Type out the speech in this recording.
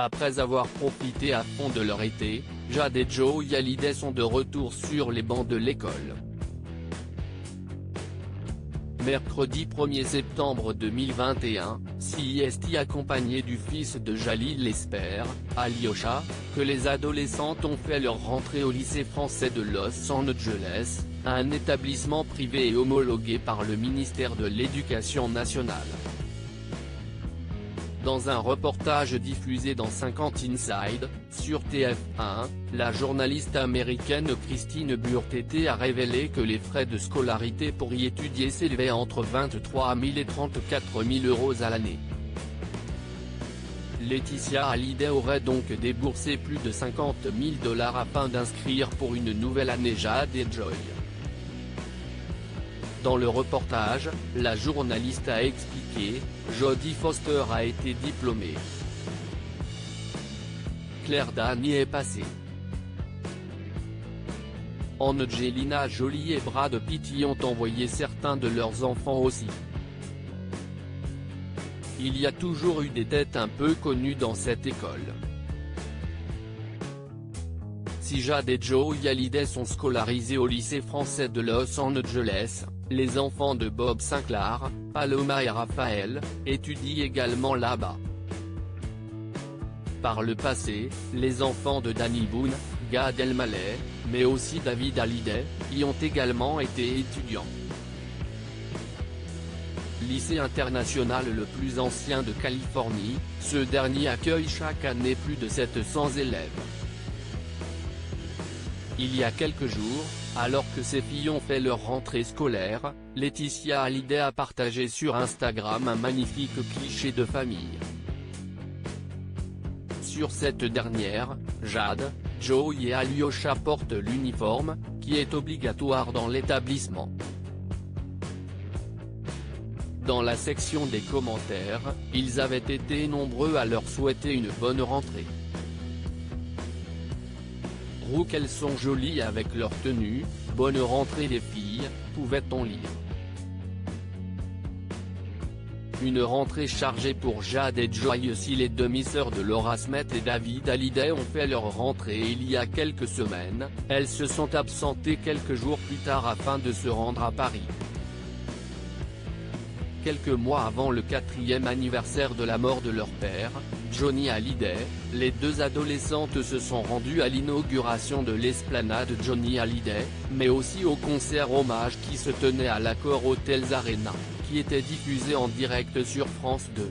Après avoir profité à fond de leur été, Jade et Joey Hallyday sont de retour sur les bancs de l'école. Mercredi 1er septembre 2021, CST accompagné du fils de Jalil l'espère, Alyosha, que les adolescentes ont fait leur rentrée au lycée français de Los Angeles, un établissement privé et homologué par le ministère de l'Éducation nationale. Dans un reportage diffusé dans 50 Inside, sur TF1, la journaliste américaine Christine Burtete a révélé que les frais de scolarité pour y étudier s'élevaient entre 23 000 et 34 000 € à l'année. Laetitia Hallyday aurait donc déboursé plus de 50 000 $ afin d'inscrire pour une nouvelle année Jade et Joey. Dans le reportage, la journaliste a expliqué, Jodie Foster a été diplômée. Claire Danes y est passée. Angelina Jolie et Brad Pitt y ont envoyé certains de leurs enfants aussi. Il y a toujours eu des têtes un peu connues dans cette école. Si Jade et Joey Hallyday sont scolarisés au lycée français de Los Angeles, les enfants de Bob Sinclair, Paloma et Raphaël, étudient également là-bas. Par le passé, les enfants de Danny Boone, Gad Elmaleh, mais aussi David Hallyday, y ont également été étudiants. Lycée international le plus ancien de Californie, ce dernier accueille chaque année plus de 700 élèves. Il y a quelques jours, alors que ses filles ont fait leur rentrée scolaire, Laetitia Hallyday a partagé sur Instagram un magnifique cliché de famille. Sur cette dernière, Jade, Joey et Alyosha portent l'uniforme, qui est obligatoire dans l'établissement. Dans la section des commentaires, ils avaient été nombreux à leur souhaiter une bonne rentrée. Qu'elles sont jolies avec leur tenue, bonne rentrée les filles, pouvait-on lire. Une rentrée chargée pour Jade et Joey. Si les demi-sœurs de Laura Smith et David Hallyday ont fait leur rentrée il y a quelques semaines, elles se sont absentées quelques jours plus tard afin de se rendre à Paris. Quelques mois avant le 4e anniversaire de la mort de leur père, Johnny Hallyday, les deux adolescentes se sont rendues à l'inauguration de l'esplanade Johnny Hallyday, mais aussi au concert hommage qui se tenait à l'Accor Hotels Arena, qui était diffusé en direct sur France 2.